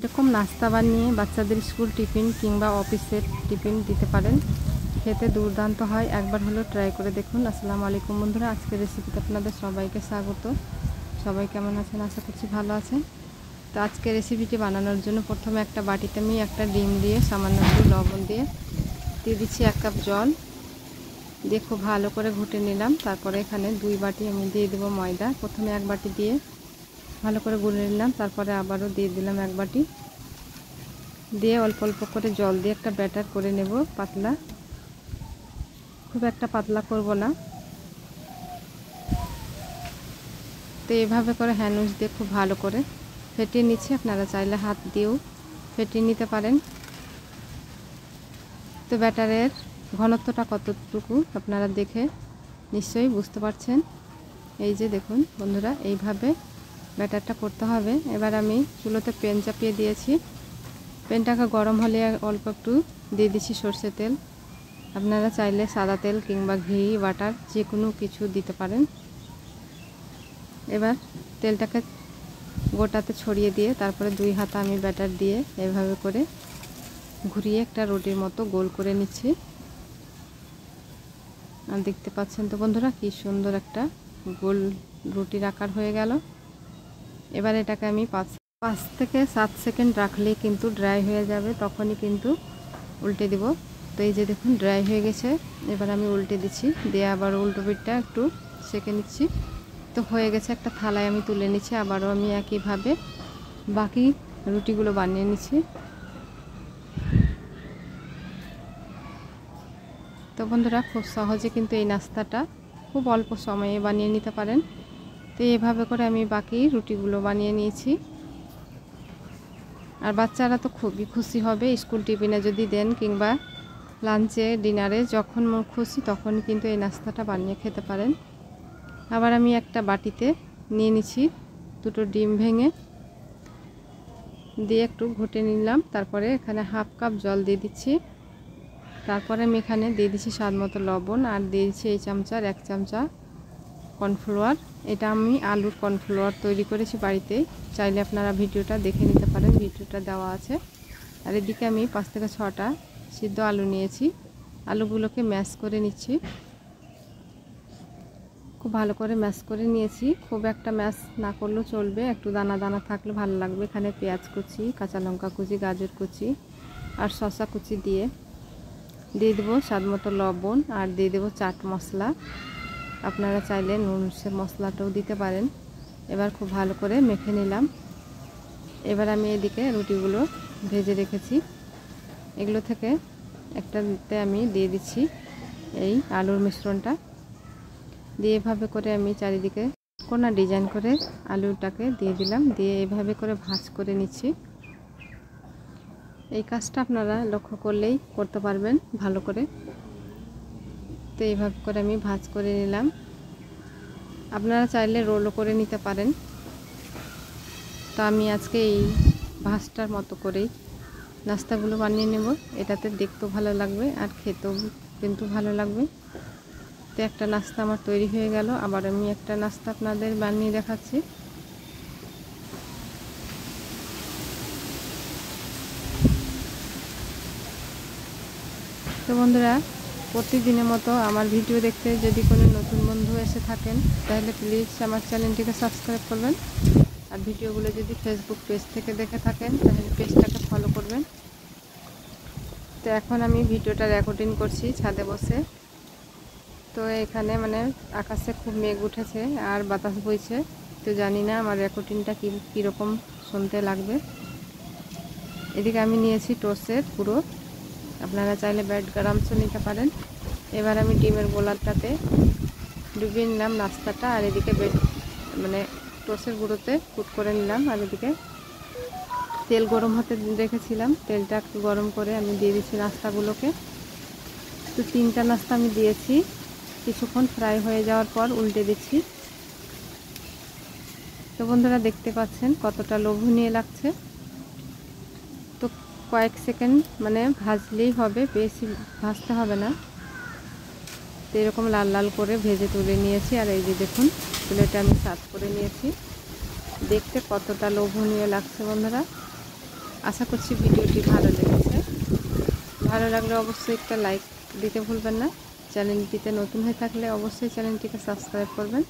এরকম নাস্তা বানিয়ে বাচ্চাদের স্কুল টিফিন কিংবা অফিসের টিফিন দিতে পারেন। খেতে দুর্দান্ত হয়, একবার হলো ট্রাই করে দেখুন। আসসালামু আলাইকুম বন্ধুরা, আজকের রেসিপিতে আপনাদের সবাইকে স্বাগত। সবাই কেমন আছেন? আশা করছি ভালো আছেন। তো আজকে রেসিপিটি বানানোর জন্য প্রথমে একটা বাটিতে আমি একটা ডিম দিয়ে সামান্য একটু লবণ দিয়ে দিচ্ছি 1 কাপ জল দিয়ে খুব ভালো করে ঘুটে নিলাম। তারপরে এখানে 2 বাটি আমি দিয়ে দেবো ময়দা। প্রথমে 1 বাটি দিয়ে ভালো করে গুলে নিলাম, তারপরে আবারও দিয়ে দিলাম 1 বাটি দিয়ে অল্প অল্প করে জল দিয়ে একটা ব্যাটার করে নেব। পাতলা, খুব একটা পাতলা করব না। তো এইভাবে করে হ্যান্ড দিয়ে খুব ভালো করে ফেটিয়ে নিচ্ছি। আপনারা চাইলে হাত দিয়েও ফেটিয়ে নিতে পারেন। তো ব্যাটারের ঘনত্বটা কতটুকু আপনারা দেখে নিশ্চয়ই বুঝতে পারছেন। এই যে দেখুন বন্ধুরা, এইভাবে ব্যাটারটা করতে হবে। এবার আমি চুলোতে প্যান চাপিয়ে দিয়েছি। প্যানটাকে গরম হলে অল্প একটু দিয়ে দিচ্ছি সরষের তেল। আপনারা চাইলে সাদা তেল কিংবা ঘি, বাটার যে কোনো কিছু দিতে পারেন। এবার তেলটাকে গোটাতে ছড়িয়ে দিয়ে তারপরে 2 হাতা আমি ব্যাটার দিয়ে এভাবে করে ঘুরিয়ে একটা রুটির মতো গোল করে নিচ্ছি। আর দেখতে পাচ্ছেন তো বন্ধুরা, কি সুন্দর একটা গোল রুটির আকার হয়ে গেল। এবার এটাকে আমি 5 থেকে 7 সেকেন্ড রাখলেই কিন্তু ড্রাই হয়ে যাবে, তখনই কিন্তু উল্টে দিব। তো এই যে দেখুন ড্রাই হয়ে গেছে। এবার আমি উল্টে দিচ্ছি, দিয়ে আবার উল্টো পিঠটা একটু সেঁকে নিচ্ছি। তো হয়ে গেছে, একটা থালায় আমি তুলে নিচ্ছি। আবারও আমি একইভাবে বাকি রুটিগুলো বানিয়ে নিচ্ছি। তো বন্ধুরা, খুব সহজে কিন্তু এই নাস্তাটা খুব অল্প সময়ে বানিয়ে নিতে পারেন। তো এইভাবে করে আমি বাকি রুটিগুলো বানিয়ে নিয়েছি। আর বাচ্চারা তো খুবই খুশি হবে স্কুল টিফিনে যদি দেন, কিংবা লাঞ্চে, ডিনারে, যখন খুশি তখন কিন্তু এই নাস্তাটা বানিয়ে খেতে পারেন। আবার আমি একটা বাটিতে নিয়ে নিচ্ছি 2টো ডিম ভেঙে দিয়ে একটু ঘুটে নিলাম। তারপরে এখানে 1/2 কাপ জল দিয়ে দিচ্ছি। তারপরে আমি এখানে দিয়ে দিচ্ছি স্বাদ মতো লবণ, আর দিয়ে দিচ্ছি এই চামচার 1 চামচা কর্নফ্লাওয়ার। এটা আমি আলুর কর্নফ্লাওয়ার তৈরি করেছি বাড়িতে, চাইলে আপনারা ভিডিওটা দেখে নিতে পারেন, ভিডিওটা দেওয়া আছে। আর এদিকে আমি 5 থেকে 6টা সিদ্ধ আলু নিয়েছি। আলুগুলোকে ম্যাশ করে নিচ্ছি। খুব ভালো করে ম্যাশ করে নিয়েছি। খুব একটা ম্যাশ না করলেও চলবে, একটু দানা দানা থাকলে ভালো লাগবে। এখানে পেঁয়াজ কুচি, কাঁচা লঙ্কা কুচি, গাজর কুচি আর শসা কুচি দিয়ে দেবো স্বাদ মতো লবণ, আর দিয়ে দেবো চাট মশলা। আপনারা চাইলে নুনের মশলাটাও দিতে পারেন। এবার খুব ভালো করে মেখে নিলাম। এবার আমি এদিকে রুটিগুলো ভেজে রেখেছি, এগুলো থেকে একটাতে আমি দিয়ে দিচ্ছি এই আলুর মিশ্রণটা দিয়ে এভাবে করে আমি চারিদিকে কোনা ডিজাইন করে আলুটাকে দিয়ে দিলাম। দিয়ে এভাবে করে ভাঁজ করে নিচ্ছি। এই কাজটা আপনারা লক্ষ্য করলেই করতে পারবেন ভালো করে। তো এইভাবে করে আমি ভাঁজ করে নিলাম। আপনারা চাইলে রোলও করে নিতে পারেন। তো আমি আজকে এই ভাঁজটার মতো করেই নাস্তাগুলো বানিয়ে নেব। এটাতে দেখতেও ভালো লাগবে আর খেতেও কিন্তু ভালো লাগবে। তো একটা নাস্তা আমার তৈরি হয়ে গেল। আবার আমি একটা নাস্তা আপনাদের বানিয়ে দেখাচ্ছি। তো বন্ধুরা, প্রতিদিনের মতো আমার ভিডিও দেখতে যদি কোনো নতুন বন্ধু এসে থাকেন, তাহলে প্লিজ আমার চ্যানেলটিকে সাবস্ক্রাইব করবেন। আর ভিডিওগুলো যদি ফেসবুক পেজ থেকে দেখে থাকেন, তাহলে পেজটাকে ফলো করবেন। তো এখন আমি ভিডিওটা রেকর্ডিং করছি ছাদে বসে। তো এখানে মানে আকাশে খুব মেঘ উঠেছে আর বাতাস বইছে। তো জানি না আমার রেকর্ডিংটা কীরকম শুনতে লাগবে। এদিকে আমি নিয়েছি টোস্টের গুঁড়ো, আপনারা চাইলে ব্রেডক্রাম্বসও নিতে পারেন। এবার আমি ডিমের গোলাটাতে ডুবিয়ে নিলাম নাস্তাটা, আর এদিকে টোস্টের গুঁড়োতে কুট করে নিলাম। আর এদিকে তেল গরম হতে রেখেছিলাম, তেলটা একটু গরম করে আমি দিয়ে দিচ্ছি নাস্তাগুলোকে। তো 3টা নাস্তা আমি দিয়েছি। কিছুক্ষণ ফ্রাই হয়ে যাওয়ার পর উল্টে দিচ্ছি। তো বন্ধুরা, দেখতে পাচ্ছেন কতটা লোভনীয় লাগছে। তো কয়েক সেকেন্ড ভাজলেই হবে, বেশি ভাজতে হবে না। তো এরকম লাল লাল করে ভেজে তুলে নিয়েছি। আর এই যে দেখুন, প্লেটে আমি সার্ভ করে নিয়েছি। দেখতে কতটা লোভনীয় লাগছে বন্ধুরা। আশা করছি ভিডিওটি ভালো লেগেছে। ভালো লাগলে অবশ্যই একটা লাইক দিতে ভুলবেন না। চ্যানেলটিতে নতুন হয়ে থাকলে অবশ্যই চ্যানেলটিকে সাবস্ক্রাইব করবেন।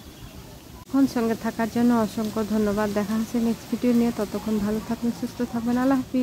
এখন সঙ্গে থাকার জন্য অসংখ্য ধন্যবাদ। দেখা হচ্ছে নেক্সট ভিডিও নিয়ে। ততক্ষণ ভালো থাকবেন, সুস্থ থাকবেন। আল্লাহ হাফিজ।